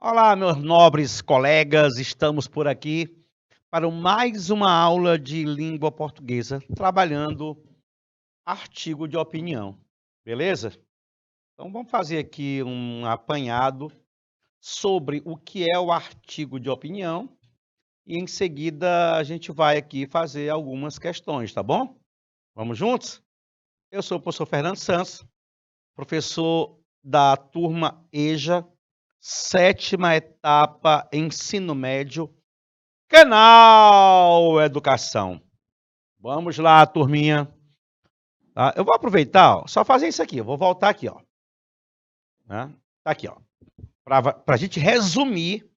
Olá, meus nobres colegas, estamos por aqui para mais uma aula de língua portuguesa, trabalhando artigo de opinião, beleza? Então vamos fazer aqui um apanhado sobre o que é o artigo de opinião e em seguida a gente vai aqui fazer algumas questões, tá bom? Vamos juntos? Eu sou o professor Fernando Santos, professor da turma EJA, 7ª etapa, ensino médio, Canal Educação. Vamos lá, turminha. Tá? Eu vou aproveitar, ó, só fazer isso aqui. Eu vou voltar aqui, ó. Né? Tá aqui, ó. Para a gente resumir,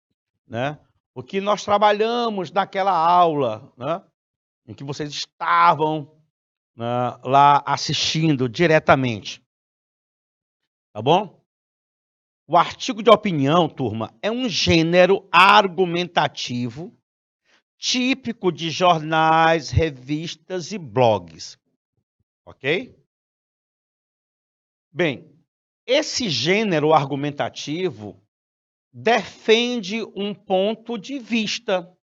né, o que nós trabalhamos naquela aula, né, em que vocês estavam, né, lá assistindo diretamente. Tá bom? O artigo de opinião, turma, é um gênero argumentativo típico de jornais, revistas e blogs. Ok? Bem, esse gênero argumentativo defende um ponto de vista.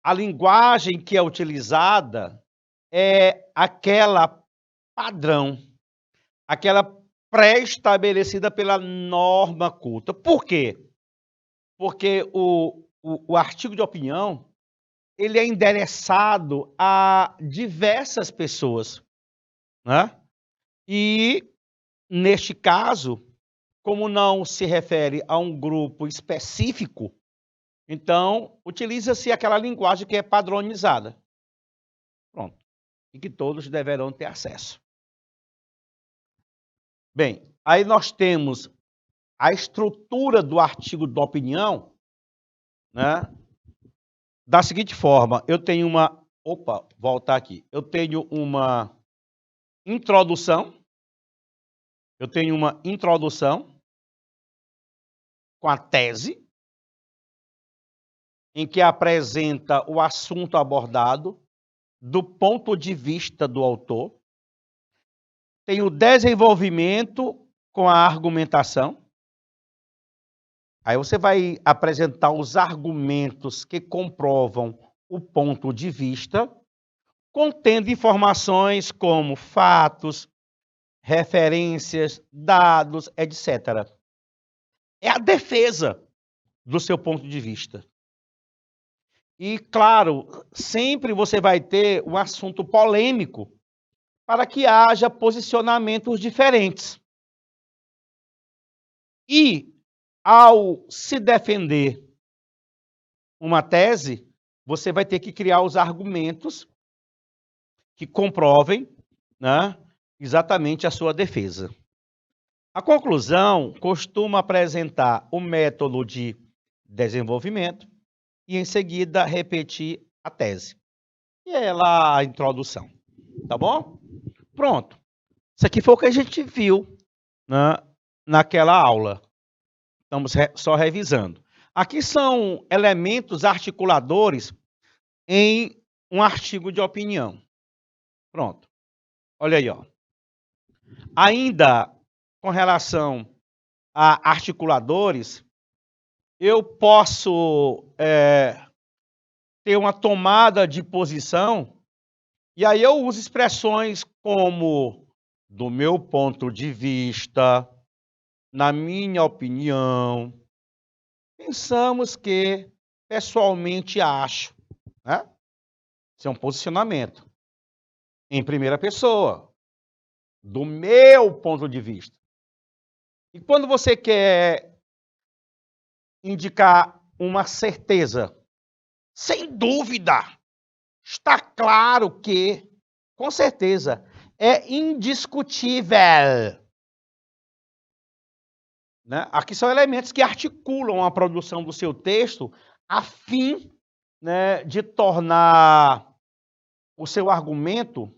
A linguagem que é utilizada é aquela padrão, aquela pré-estabelecida pela norma culta. Por quê? Porque o artigo de opinião ele é endereçado a diversas pessoas, né? E, neste caso, como não se refere a um grupo específico, então utiliza-se aquela linguagem que é padronizada. Pronto. E que todos deverão ter acesso. Bem, aí nós temos a estrutura do artigo de opinião, né? Da seguinte forma, eu tenho uma... Opa, voltar aqui. Eu tenho uma introdução. Eu tenho uma introdução com a tese, em que apresenta o assunto abordado do ponto de vista do autor. Tem o desenvolvimento com a argumentação. Aí você vai apresentar os argumentos que comprovam o ponto de vista, contendo informações como fatos, referências, dados, etc. É a defesa do seu ponto de vista. E, claro, sempre você vai ter um assunto polêmico para que haja posicionamentos diferentes. E, ao se defender uma tese, você vai ter que criar os argumentos que comprovem, né, exatamente a sua defesa. A conclusão costuma apresentar o método de desenvolvimento e, em seguida, repetir a tese. E é lá a introdução. Tá bom? Pronto. Isso aqui foi o que a gente viu, né, naquela aula. Estamos só revisando. Aqui são elementos articuladores em um artigo de opinião. Pronto. Olha aí, ó. Ainda com relação a articuladores, eu posso ter uma tomada de posição e aí eu uso expressões como do meu ponto de vista, na minha opinião, pensamos que, pessoalmente acho, né? Isso é um posicionamento em primeira pessoa, do meu ponto de vista. E quando você quer indicar uma certeza, sem dúvida, está claro que, com certeza, é indiscutível. Né? Aqui são elementos que articulam a produção do seu texto a fim, né, de tornar o seu argumento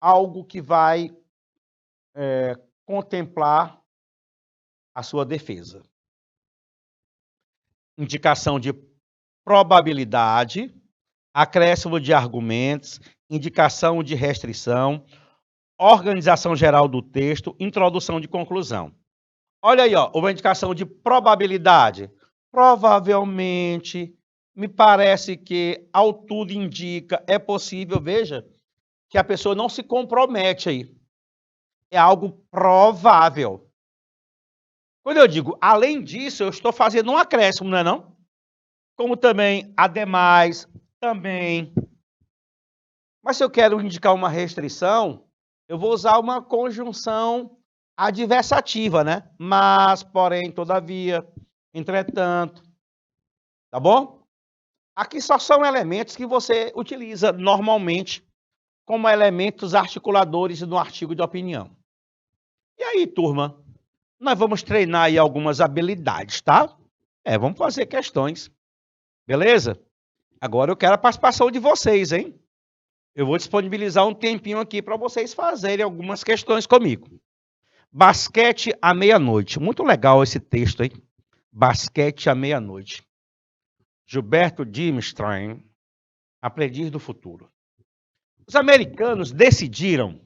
algo que vai contemplar a sua defesa. Indicação de probabilidade, acréscimo de argumentos, indicação de restrição, organização geral do texto, introdução de conclusão. Olha aí, ó, uma indicação de probabilidade. Provavelmente, me parece que, ao tudo indica, é possível, veja, que a pessoa não se compromete aí. É algo provável. Quando eu digo além disso, eu estou fazendo um acréscimo, não é não? Como também, ademais, também. Mas se eu quero indicar uma restrição, eu vou usar uma conjunção adversativa, né? Mas, porém, todavia, entretanto, tá bom? Aqui só são elementos que você utiliza normalmente como elementos articuladores no artigo de opinião. E aí, turma, nós vamos treinar aí algumas habilidades, tá? Vamos fazer questões, beleza? Agora eu quero a participação de vocês, hein? Eu vou disponibilizar um tempinho aqui para vocês fazerem algumas questões comigo. Basquete à meia-noite. Muito legal esse texto, hein? Basquete à meia-noite. Gilberto Dimstring, Aprendiz do Futuro. Os americanos decidiram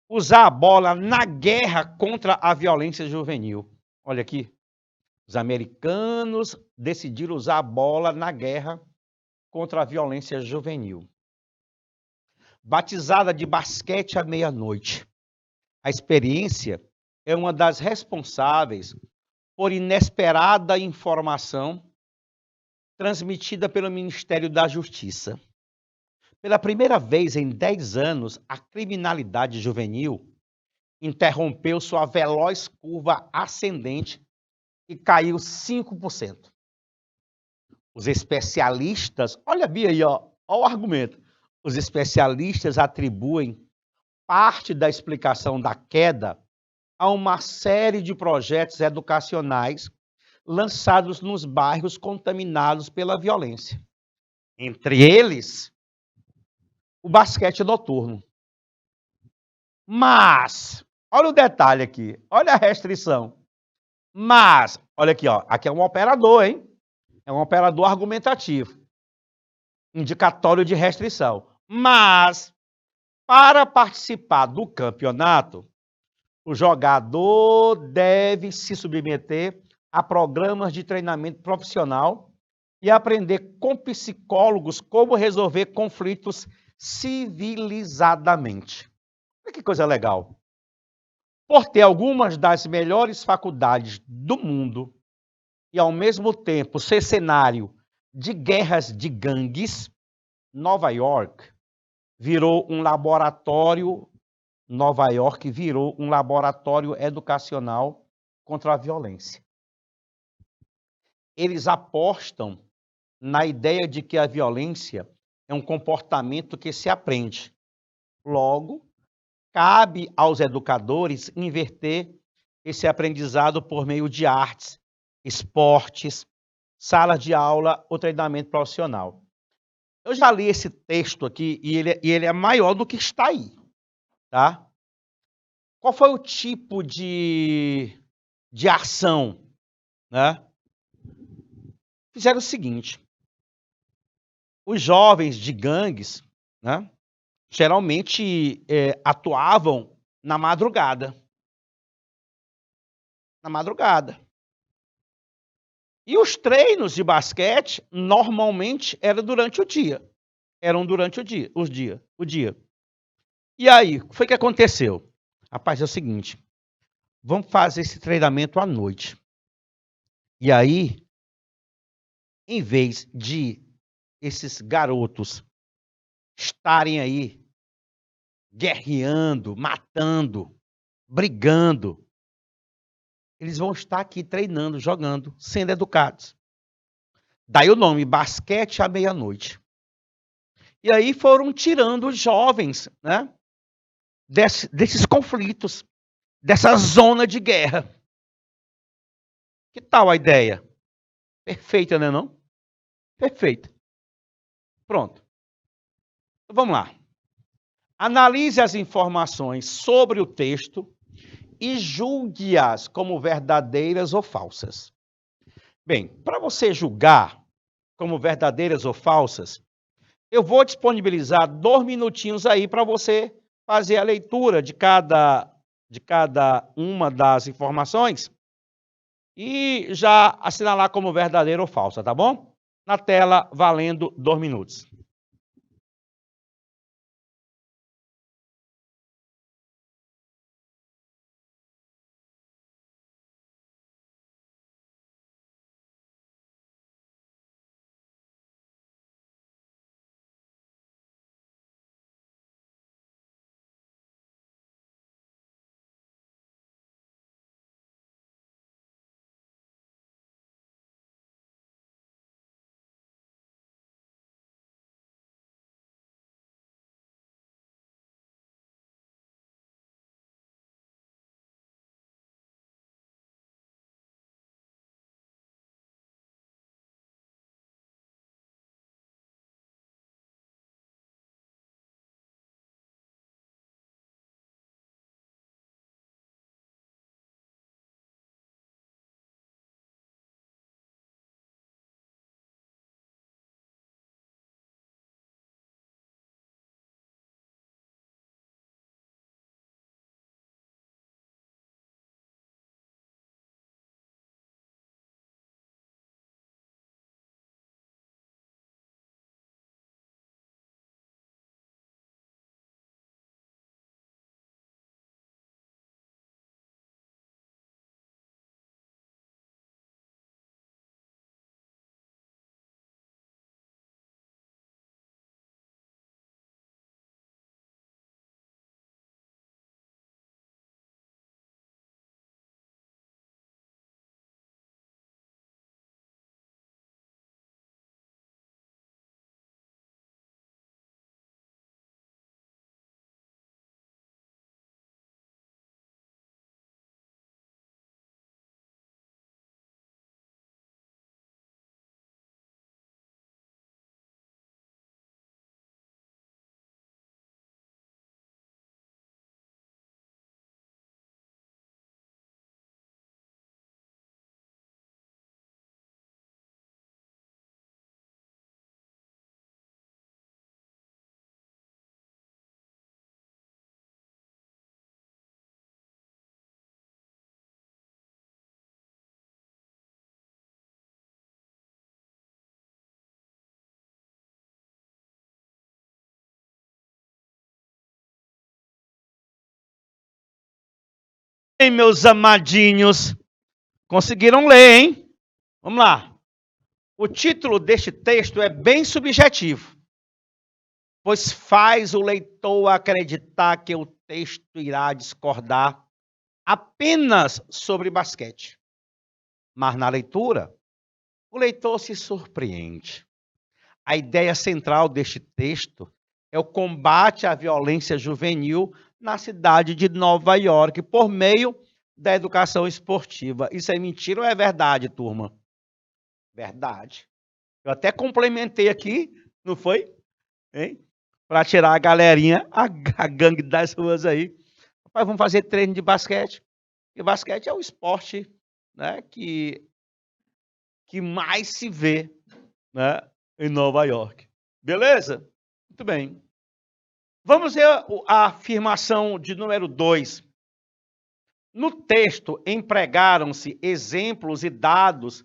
usar a bola na guerra contra a violência juvenil. Olha aqui. Os americanos decidiram usar a bola na guerra contra a violência juvenil. Batizada de basquete à meia-noite. A experiência é uma das responsáveis por inesperada informação transmitida pelo Ministério da Justiça. Pela primeira vez em 10 anos, a criminalidade juvenil interrompeu sua veloz curva ascendente e caiu 5%. Os especialistas, olha bem aí, ó o argumento. Os especialistas atribuem parte da explicação da queda a uma série de projetos educacionais lançados nos bairros contaminados pela violência. Entre eles, o basquete noturno. Mas, olha o detalhe aqui, olha a restrição. Mas, olha aqui, ó, aqui é um operador, hein? É um operador argumentativo. Indicatório de restrição. Mas, para participar do campeonato, o jogador deve se submeter a programas de treinamento profissional e aprender com psicólogos como resolver conflitos civilizadamente. Olha que coisa legal. Por ter algumas das melhores faculdades do mundo e, ao mesmo tempo, ser cenário de guerras de gangues, Nova York virou um laboratório educacional contra a violência. Eles apostam na ideia de que a violência é um comportamento que se aprende. Logo, cabe aos educadores inverter esse aprendizado por meio de artes, esportes, salas de aula ou treinamento profissional. Eu já li esse texto aqui e ele é maior do que está aí, tá? Qual foi o tipo de ação, né? Fizeram o seguinte: os jovens de gangues, né, geralmente atuavam na madrugada. E os treinos de basquete normalmente eram durante o dia. O dia. E aí, o que foi que aconteceu? Rapaz, é o seguinte, vamos fazer esse treinamento à noite. E aí, em vez de esses garotos estarem aí guerreando, matando, brigando, eles vão estar aqui treinando, jogando, sendo educados. Daí o nome, basquete à meia-noite. E aí foram tirando os jovens, né, desses conflitos, dessa zona de guerra. Que tal a ideia? Perfeita, né não? Perfeita. Pronto. Então, vamos lá. Analise as informações sobre o texto e julgue-as como verdadeiras ou falsas. Bem, para você julgar como verdadeiras ou falsas, eu vou disponibilizar 2 minutinhos aí para você fazer a leitura de cada uma das informações e já assinalar como verdadeira ou falsa, tá bom? Na tela, valendo 2 minutos. Bem, meus amadinhos, conseguiram ler, hein? Vamos lá. O título deste texto é bem subjetivo, pois faz o leitor acreditar que o texto irá discordar apenas sobre basquete. Mas na leitura, o leitor se surpreende. A ideia central deste texto é o combate à violência juvenil na cidade de Nova York por meio da educação esportiva. Isso é mentira ou é verdade, turma? Verdade. Eu até complementei aqui, não foi? Para tirar a galerinha, a gangue das ruas aí. Rapaz, vamos fazer treino de basquete. E basquete é o esporte, né, que mais se vê, né, em Nova York. Beleza? Muito bem. Vamos ver a afirmação de número 2. No texto, empregaram-se exemplos e dados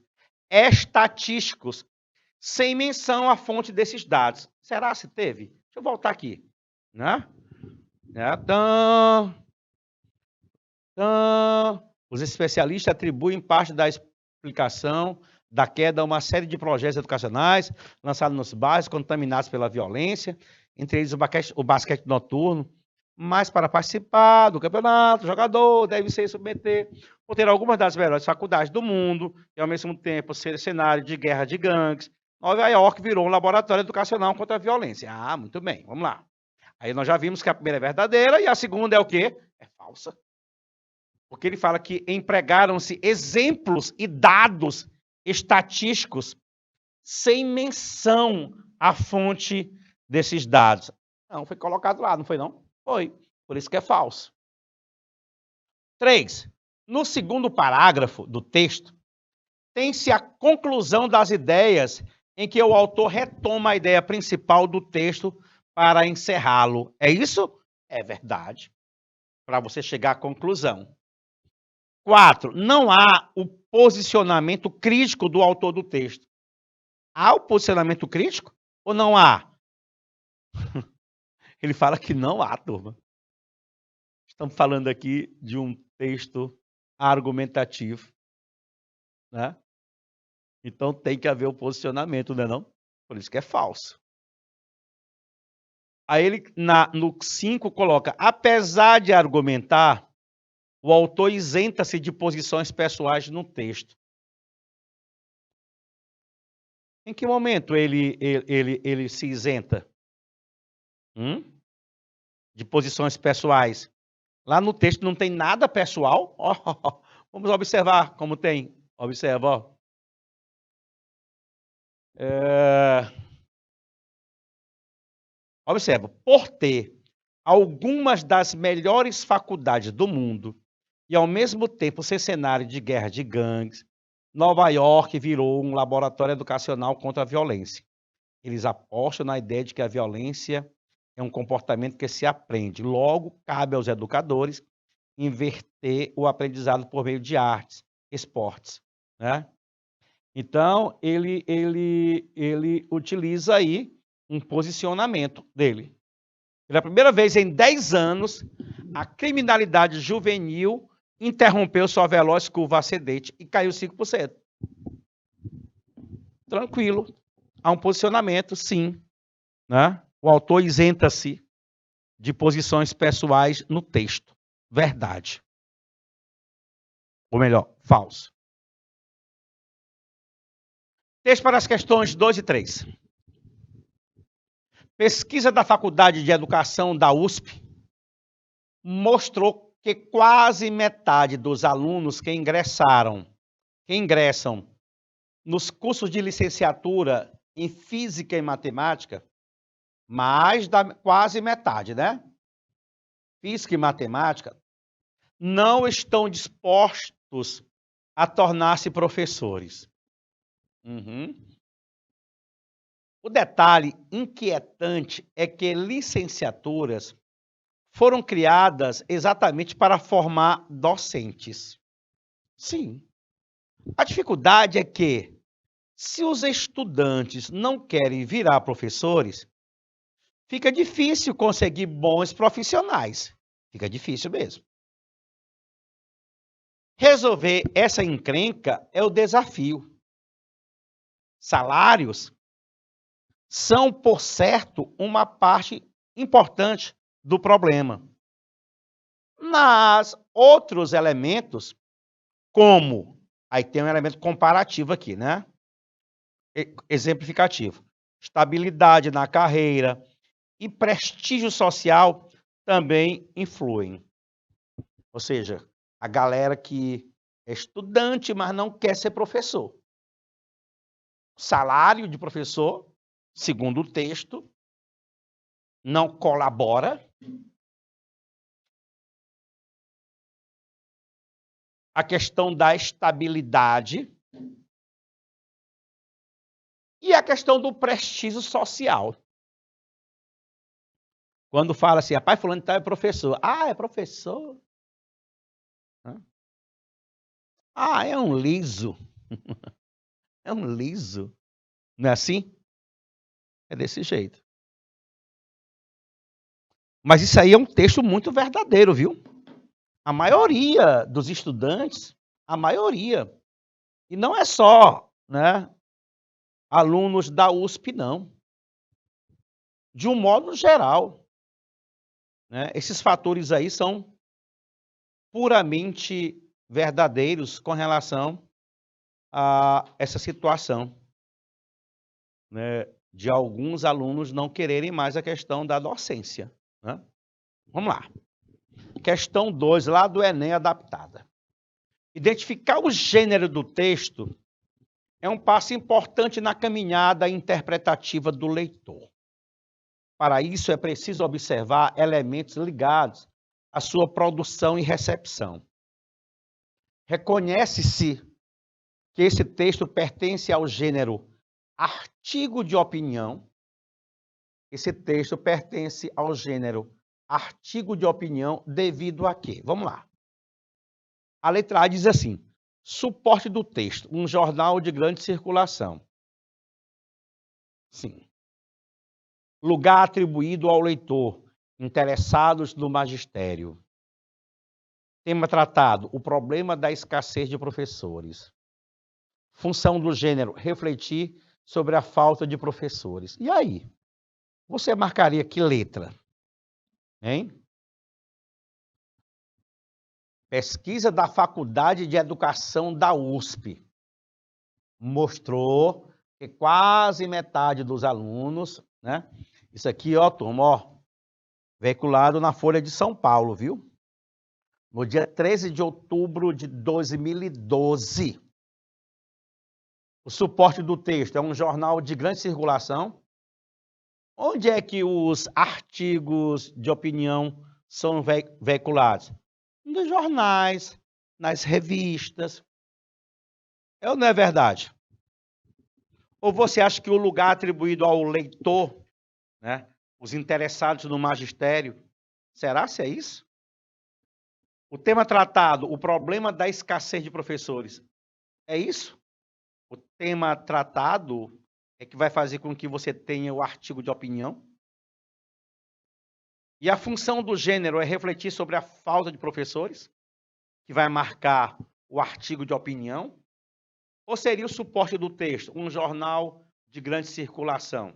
estatísticos sem menção à fonte desses dados. Será se teve? Deixa eu voltar aqui. Né? Os especialistas atribuem parte da explicação da queda a uma série de projetos educacionais lançados nos bairros contaminados pela violência, entre eles o basquete noturno. Mas para participar do campeonato, o jogador deve se submeter por ter algumas das melhores faculdades do mundo e, ao mesmo tempo, ser cenário de guerra de gangues. Nova York virou um laboratório educacional contra a violência. Ah, muito bem, vamos lá. Aí nós já vimos que a primeira é verdadeira e a segunda é o quê? É falsa. Porque ele fala que empregaram-se exemplos e dados estatísticos sem menção à fonte desses dados. Não, foi colocado lá, não foi não? Foi. Por isso que é falso. 3. No segundo parágrafo do texto, tem-se a conclusão das ideias em que o autor retoma a ideia principal do texto para encerrá-lo. É isso? É verdade. Para você chegar à conclusão. 4. Não há o posicionamento crítico do autor do texto. Há o posicionamento crítico ou não há? Ele fala que não há, turma. Estamos falando aqui de um texto argumentativo, né? Então tem que haver o posicionamento, né, não? Por isso que é falso. Aí ele, no 5, coloca, apesar de argumentar, o autor isenta-se de posições pessoais no texto. Em que momento ele se isenta? De posições pessoais? Lá no texto não tem nada pessoal. Oh, vamos observar como tem. Observa, ó. Observa, por ter algumas das melhores faculdades do mundo e, ao mesmo tempo, ser cenário de guerra de gangues, Nova York virou um laboratório educacional contra a violência. Eles apostam na ideia de que a violência é um comportamento que se aprende. Logo, cabe aos educadores inverter o aprendizado por meio de artes, esportes, né? Então, ele utiliza aí um posicionamento dele. Pela primeira vez em 10 anos, a criminalidade juvenil interrompeu sua veloz curva ascendente e caiu 5%. Tranquilo. Há um posicionamento, sim, né? O autor isenta-se de posições pessoais no texto. Verdade. Ou melhor, falso. Texto para as questões 2 e 3. Pesquisa da Faculdade de Educação da USP mostrou que quase metade dos alunos que ingressam nos cursos de licenciatura em Física e Matemática, quase metade, né? Física e Matemática, não estão dispostos a tornar-se professores. O detalhe inquietante é que licenciaturas foram criadas exatamente para formar docentes. Sim. A dificuldade é que, se os estudantes não querem virar professores, fica difícil conseguir bons profissionais. Fica difícil mesmo. Resolver essa encrenca é o desafio. Salários são, por certo, uma parte importante do problema. Mas outros elementos, como, aí tem um elemento comparativo aqui, né? Exemplificativo. Estabilidade na carreira e prestígio social também influem. Ou seja, a galera que é estudante, mas não quer ser professor. Salário de professor, segundo o texto, não colabora. A questão da estabilidade e a questão do prestígio social. Quando fala assim, rapaz, fulano de tal é professor. Ah, é professor? Ah, é um liso. É um liso. Não é assim? É desse jeito. Mas isso aí é um texto muito verdadeiro, viu? A maioria dos estudantes, a maioria, e não é só, né, alunos da USP, não. De um modo geral, né, esses fatores aí são puramente verdadeiros com relação a essa situação, né, de alguns alunos não quererem mais a questão da docência, né? Vamos lá. Questão 2, lá do Enem adaptada. Identificar o gênero do texto é um passo importante na caminhada interpretativa do leitor. Para isso, é preciso observar elementos ligados à sua produção e recepção. Reconhece-se que esse texto pertence ao gênero artigo de opinião. Esse texto pertence ao gênero artigo de opinião devido a quê? Vamos lá. A letra A diz assim: suporte do texto, um jornal de grande circulação. Sim. Lugar atribuído ao leitor, interessados no magistério. Tema tratado: o problema da escassez de professores. Função do gênero: refletir sobre a falta de professores. E aí? Você marcaria que letra? Hein? Pesquisa da Faculdade de Educação da USP mostrou que quase metade dos alunos, né? Isso aqui, ó, turma, ó, veiculado na Folha de São Paulo, viu? No dia 13 de outubro de 2012. O suporte do texto é um jornal de grande circulação. Onde é que os artigos de opinião são veiculados? Nos jornais, nas revistas. É ou não é verdade? Ou você acha que o lugar atribuído ao leitor, né, os interessados no magistério, será se é isso? O tema tratado, o problema da escassez de professores, é isso? O tema tratado é que vai fazer com que você tenha o artigo de opinião? E a função do gênero é refletir sobre a falta de professores, que vai marcar o artigo de opinião? Ou seria o suporte do texto, um jornal de grande circulação?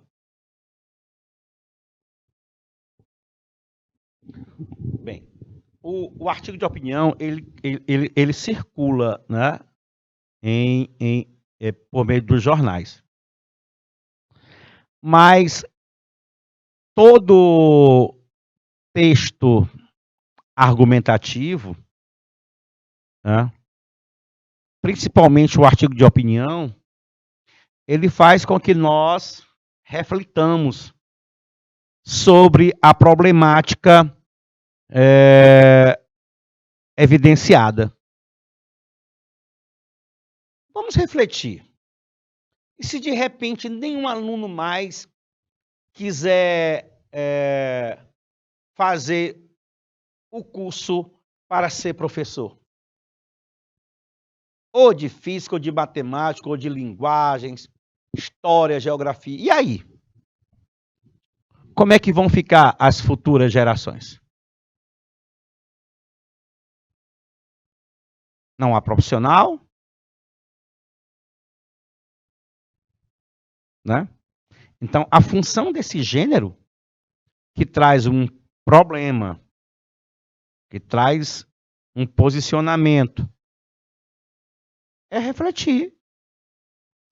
Bem, o artigo de opinião, ele circula, né, por meio dos jornais. Mas todo texto argumentativo, né, principalmente o artigo de opinião, ele faz com que nós reflitamos sobre a problemática evidenciada. Vamos refletir. E se de repente nenhum aluno mais quiser fazer o curso para ser professor? Ou de física, ou de matemática, ou de linguagens, história, geografia. E aí? Como é que vão ficar as futuras gerações? Não há profissional, né? Então, a função desse gênero, que traz um problema, que traz um posicionamento, é refletir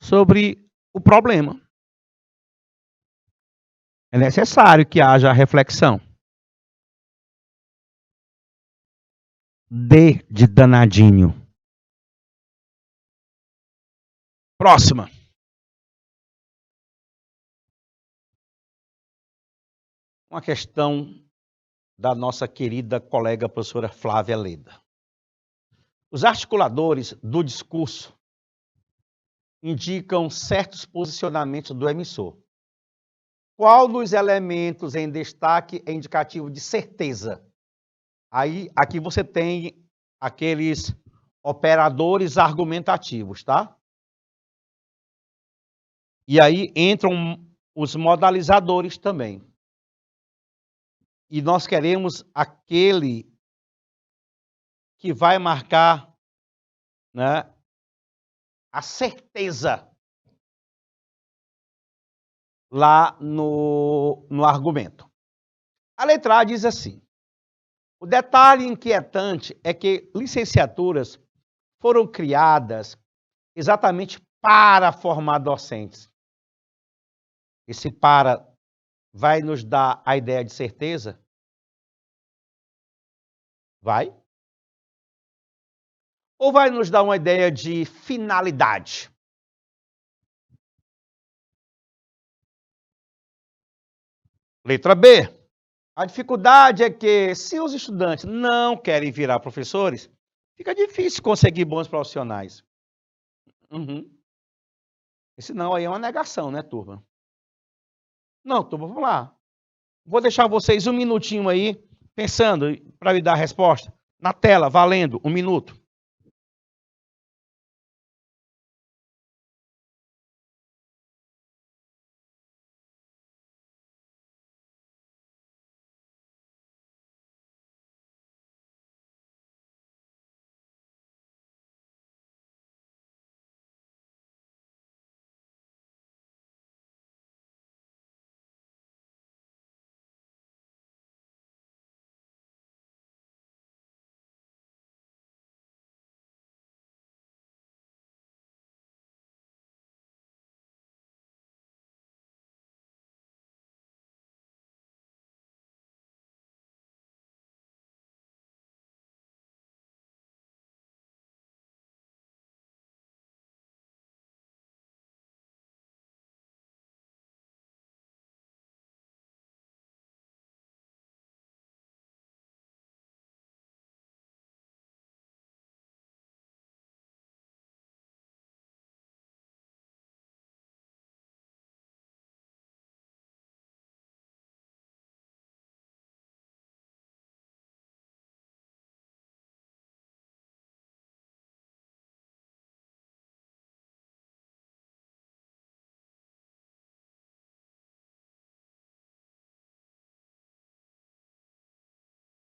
sobre o problema. É necessário que haja reflexão. D de danadinho. Próxima. Uma questão da nossa querida colega professora Flávia Leda. Os articuladores do discurso indicam certos posicionamentos do emissor. Qual dos elementos em destaque é indicativo de certeza? Aí, aqui você tem aqueles operadores argumentativos, tá? E aí entram os modalizadores também. E nós queremos aquele que vai marcar, né, a certeza lá no argumento. A letra A diz assim: o detalhe inquietante é que licenciaturas foram criadas exatamente para formar docentes. Esse para vai nos dar a ideia de certeza? Vai? Ou vai nos dar uma ideia de finalidade? Letra B. A dificuldade é que, se os estudantes não querem virar professores, fica difícil conseguir bons profissionais. Uhum. Esse não aí é uma negação, né, turma? Não, turma, vamos lá. Vou deixar vocês um minutinho aí, pensando para me dar a resposta. Na tela, valendo, 1 minuto.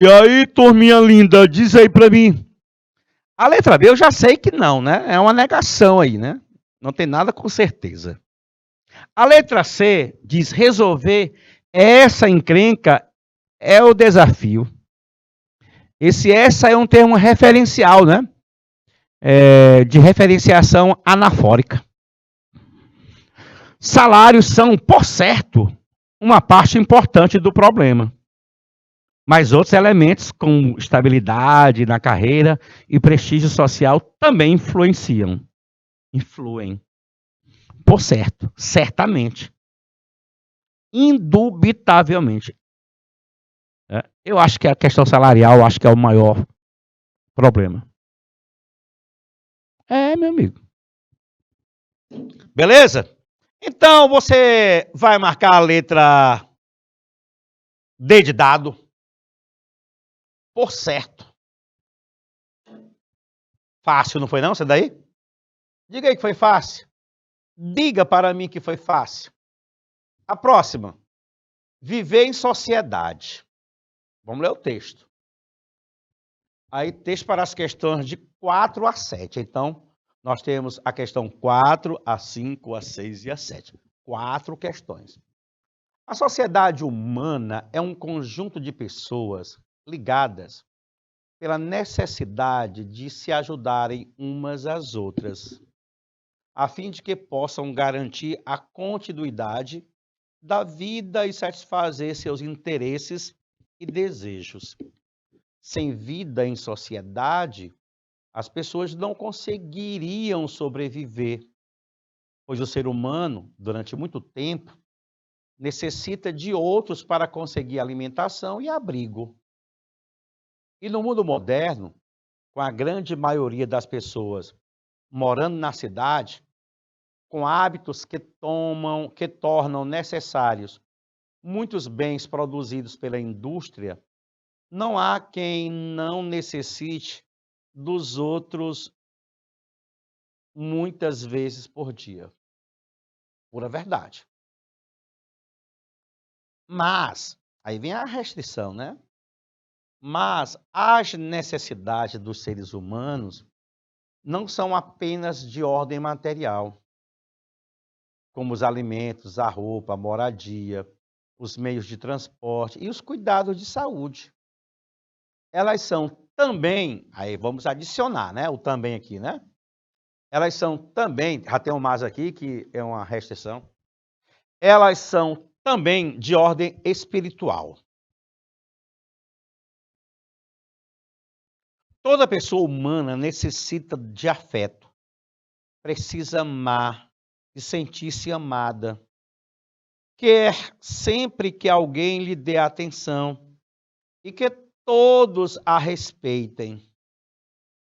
E aí, turminha linda, diz aí pra mim. A letra B eu já sei que não, né? É uma negação aí, né? Não tem nada com certeza. A letra C diz resolver essa encrenca é o desafio. Essa é um termo referencial, né? De referenciação anafórica. Salários são, por certo, uma parte importante do problema. Mas outros elementos, como estabilidade na carreira e prestígio social, também influenciam. Influem. Por certo, certamente. Indubitavelmente. Eu acho que a questão salarial, acho que é o maior problema. Meu amigo. Beleza? Então, você vai marcar a letra D de dado. Por certo. Fácil, não foi não? Você daí? Diga aí que foi fácil. Diga para mim que foi fácil. A próxima. Viver em sociedade. Vamos ler o texto. Aí, texto para as questões de 4 a 7. Então, nós temos a questão 4, a 5, a 6 e a 7. 4 questões. A sociedade humana é um conjunto de pessoas ligadas pela necessidade de se ajudarem umas às outras, a fim de que possam garantir a continuidade da vida e satisfazer seus interesses e desejos. Sem vida em sociedade, as pessoas não conseguiriam sobreviver, pois o ser humano, durante muito tempo, necessita de outros para conseguir alimentação e abrigo. E no mundo moderno, com a grande maioria das pessoas morando na cidade, com hábitos que tornam necessários muitos bens produzidos pela indústria, não há quem não necessite dos outros muitas vezes por dia. Pura verdade. Mas, aí vem a restrição, né? Mas as necessidades dos seres humanos não são apenas de ordem material, como os alimentos, a roupa, a moradia, os meios de transporte e os cuidados de saúde. Elas são também, aí vamos adicionar, né? O também aqui, né? Elas são também, já tem um mais aqui que é uma restrição. Elas são também de ordem espiritual. Toda pessoa humana necessita de afeto, precisa amar e sentir-se amada. Quer sempre que alguém lhe dê atenção e que todos a respeitem.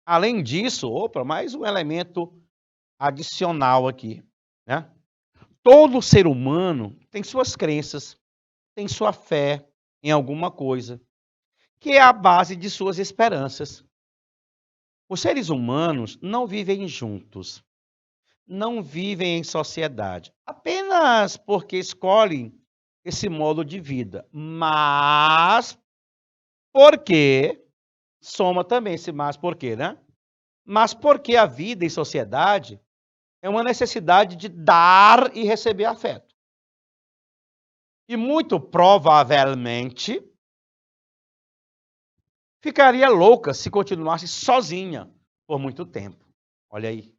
Além disso, mais um elemento adicional aqui, né? Todo ser humano tem suas crenças, tem sua fé em alguma coisa, que é a base de suas esperanças. Os seres humanos não vivem juntos, não vivem em sociedade, apenas porque escolhem esse modo de vida, mas porque, soma também esse mas porque, né? Mas porque a vida em sociedade é uma necessidade de dar e receber afeto. E muito provavelmente ficaria louca se continuasse sozinha por muito tempo. Olha aí,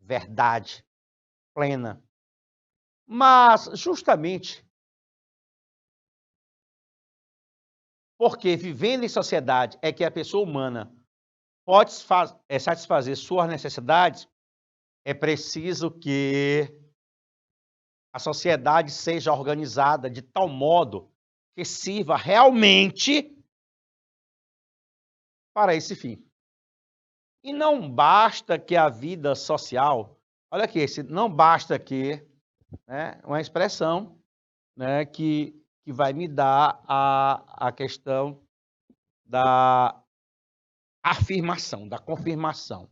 verdade plena. Mas justamente porque vivendo em sociedade é que a pessoa humana pode satisfazer suas necessidades, é preciso que a sociedade seja organizada de tal modo que sirva realmente para esse fim. E não basta que a vida social, olha aqui, não basta que, né, uma expressão, né, que vai me dar a questão da afirmação, da confirmação.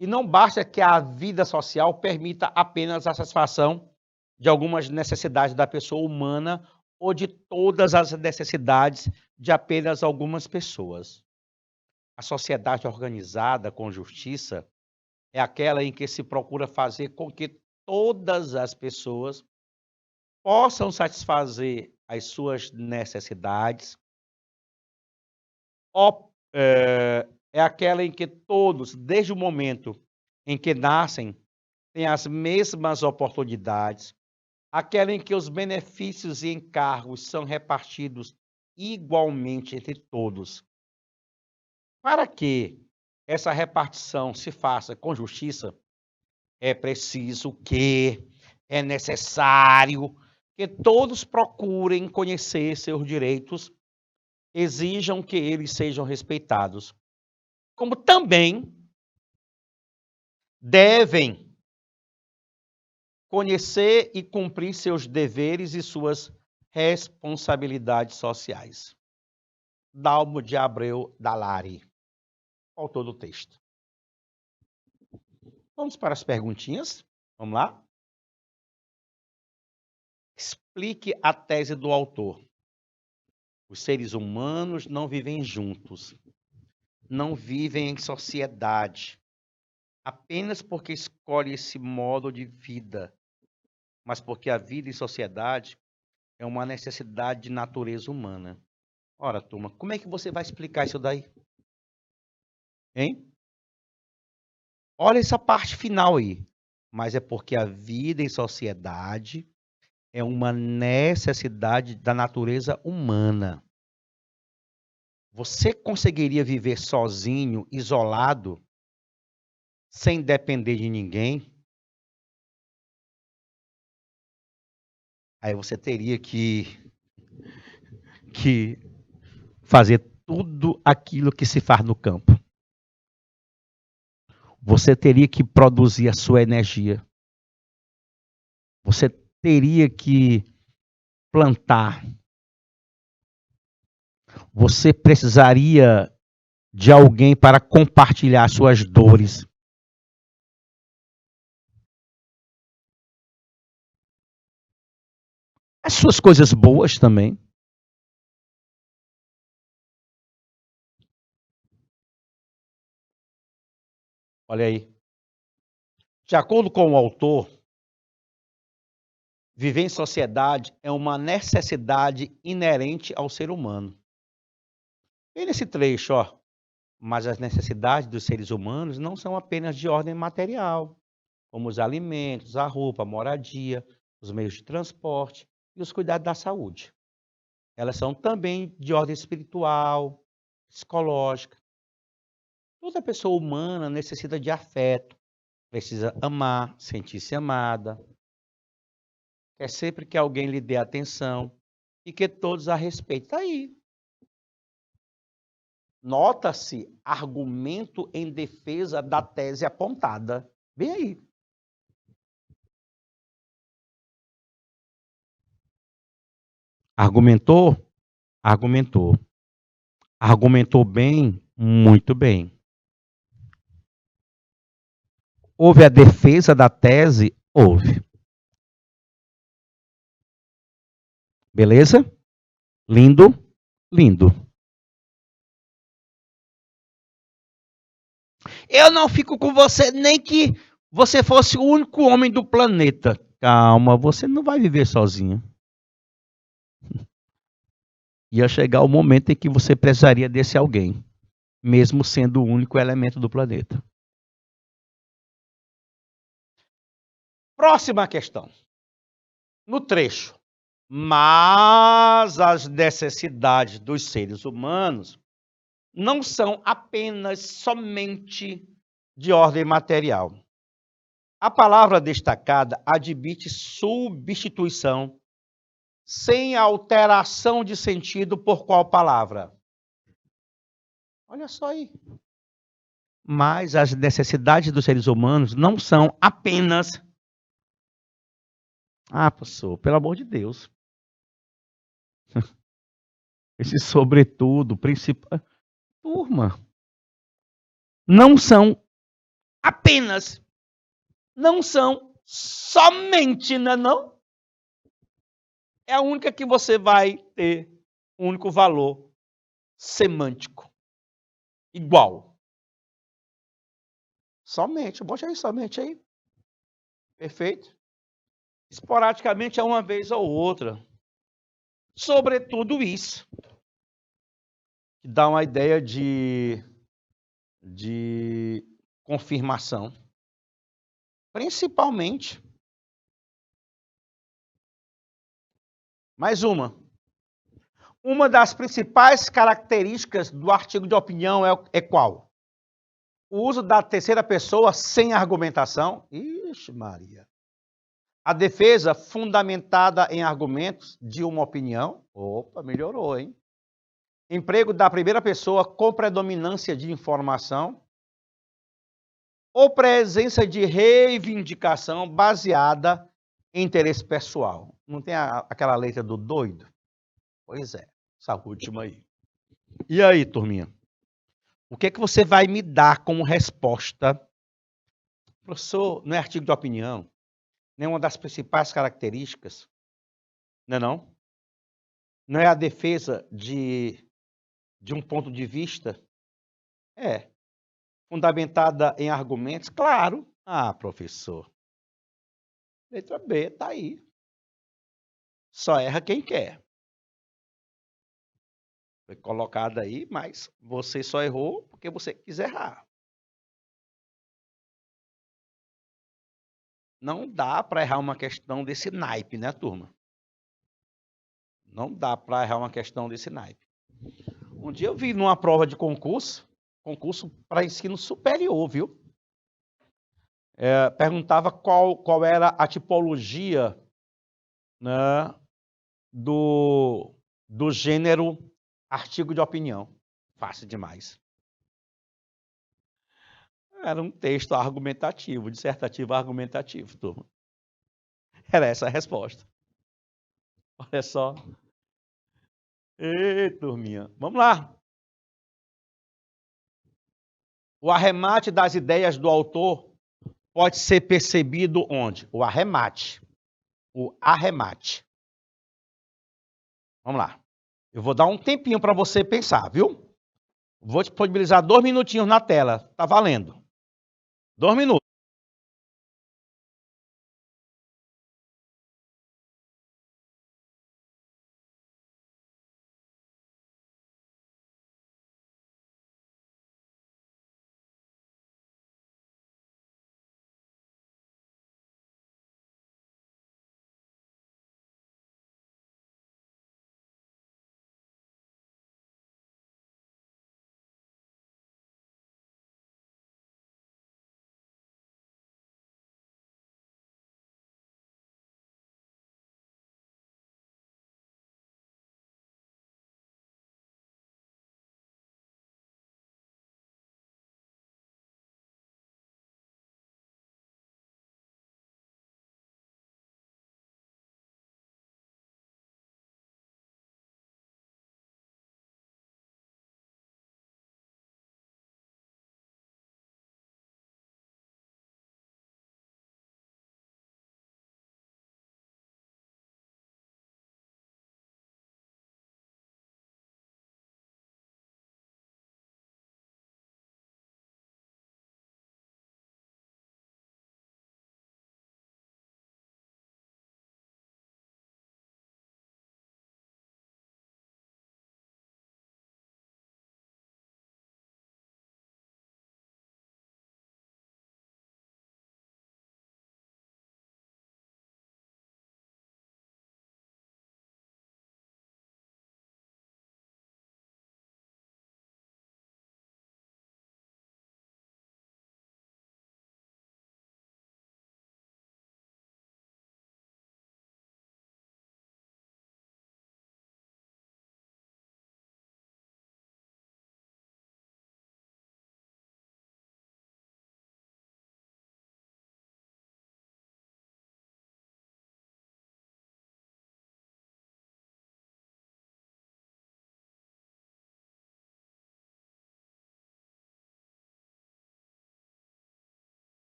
E não basta que a vida social permita apenas a satisfação de algumas necessidades da pessoa humana ou de todas as necessidades de apenas algumas pessoas. A sociedade organizada com justiça é aquela em que se procura fazer com que todas as pessoas possam satisfazer as suas necessidades. É aquela em que todos, desde o momento em que nascem, têm as mesmas oportunidades, aquela em que os benefícios e encargos são repartidos igualmente entre todos. Para que essa repartição se faça com justiça, é preciso é necessário que todos procurem conhecer seus direitos, exijam que eles sejam respeitados, como também devem conhecer e cumprir seus deveres e suas responsabilidades sociais. Dalmo de Abreu Dalari, autor do texto. Vamos para as perguntinhas? Vamos lá? Explique a tese do autor. Os seres humanos não vivem juntos, não vivem em sociedade, apenas porque escolhem esse modo de vida, mas porque a vida em sociedade é uma necessidade de natureza humana. Ora, turma, como é que você vai explicar isso daí? Hein? Olha essa parte final aí. Mas é porque a vida em sociedade é uma necessidade da natureza humana. Você conseguiria viver sozinho, isolado, sem depender de ninguém? Aí você teria que fazer tudo aquilo que se faz no campo. Você teria que produzir a sua energia. Você teria que plantar. Você precisaria de alguém para compartilhar suas dores. As suas coisas boas também. Olha aí. De acordo com o autor, viver em sociedade é uma necessidade inerente ao ser humano. E nesse trecho, ó, mas as necessidades dos seres humanos não são apenas de ordem material, como os alimentos, a roupa, a moradia, os meios de transporte e os cuidados da saúde. Elas são também de ordem espiritual, psicológica. Toda pessoa humana necessita de afeto, precisa amar, sentir-se amada, quer sempre que alguém lhe dê atenção e que todos a respeitem. Está aí. Nota-se argumento em defesa da tese apontada. Bem aí. Argumentou? Argumentou. Argumentou bem? Muito bem. Houve a defesa da tese? Houve. Beleza? Lindo? Lindo. Eu não fico com você nem que você fosse o único homem do planeta. Calma, você não vai viver sozinho. Ia chegar o momento em que você precisaria desse alguém, mesmo sendo o único elemento do planeta. Próxima questão. No trecho. Mas as necessidades dos seres humanos não são apenas somente de ordem material. A palavra destacada admite substituição sem alteração de sentido por qual palavra? Olha só aí. Mas as necessidades dos seres humanos não são apenas... Ah, pastor, pelo amor de Deus. Esse sobretudo, principal... Turma, não são apenas, não são somente, não é não? é a única que você vai ter um único valor semântico. Igual. Somente, bote aí, somente aí. Perfeito? Esporadicamente é uma vez ou outra. Sobretudo isso. Que dá uma ideia de confirmação. Principalmente. Mais uma. Uma das principais características do artigo de opinião é qual? O uso da terceira pessoa sem argumentação. Ixi, Maria. A defesa fundamentada em argumentos de uma opinião. Opa, melhorou, hein? Emprego da primeira pessoa com predominância de informação. Ou presença de reivindicação baseada em interesse pessoal. Não tem aquela letra do doido? Pois é, essa última aí. E aí, turminha? O que é que você vai me dar como resposta? Professor, não é artigo de opinião, nem uma das principais características, não é não? Não é a defesa de um ponto de vista? É. Fundamentada em argumentos? Claro. Ah, professor. Letra B, tá aí. Só erra quem quer. Foi colocada aí, mas você só errou porque você quis errar. Não dá para errar uma questão desse naipe, né, turma? Não dá para errar uma questão desse naipe. Um dia eu vi numa prova de concurso para ensino superior, viu? Perguntava qual era a tipologia, né, do gênero artigo de opinião. Fácil demais. Era um texto argumentativo, dissertativo argumentativo, turma. Era essa a resposta. Olha só. Ei, turminha. Vamos lá. O arremate das ideias do autor pode ser percebido onde? O arremate. O arremate. Vamos lá. Eu vou dar um tempinho para você pensar, viu? Vou disponibilizar 2 minutinhos na tela. Tá valendo. 2 minutos.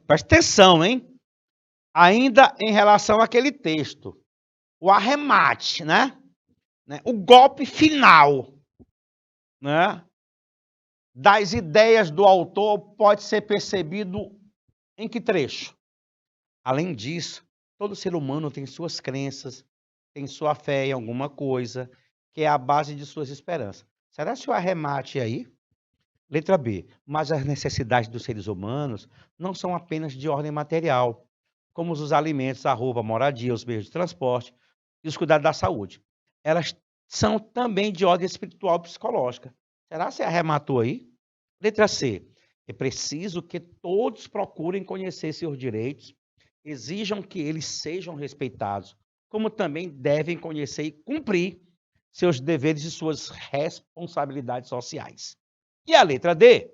Presta atenção, hein? Ainda em relação àquele texto, o arremate, né? O golpe final, né? Das ideias do autor pode ser percebido em que trecho? Além disso, todo ser humano tem suas crenças, tem sua fé em alguma coisa, que é a base de suas esperanças. Será que o arremate aí? Letra B. Mas as necessidades dos seres humanos não são apenas de ordem material, como os alimentos, a roupa, a moradia, os meios de transporte e os cuidados da saúde. Elas são também de ordem espiritual e psicológica. Será que você arrematou aí? Letra C. É preciso que todos procurem conhecer seus direitos, exijam que eles sejam respeitados, como também devem conhecer e cumprir seus deveres e suas responsabilidades sociais. E a letra D?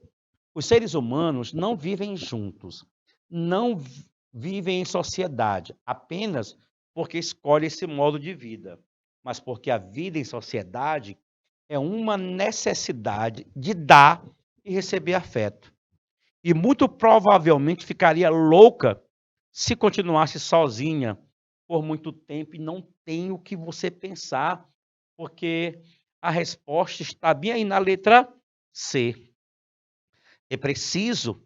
Os seres humanos não vivem juntos, não vivem em sociedade, apenas porque escolhem esse modo de vida, mas porque a vida em sociedade é uma necessidade de dar e receber afeto. E muito provavelmente ficaria louca se continuasse sozinha por muito tempo e não tem o que você pensar, porque a resposta está bem aí na letra C. É preciso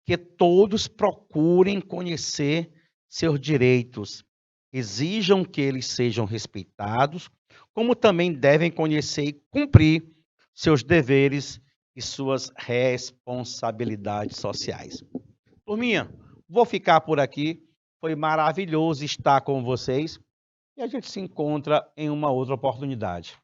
que todos procurem conhecer seus direitos, exijam que eles sejam respeitados, como também devem conhecer e cumprir seus deveres e suas responsabilidades sociais. Turminha, vou ficar por aqui. Foi maravilhoso estar com vocês e a gente se encontra em uma outra oportunidade.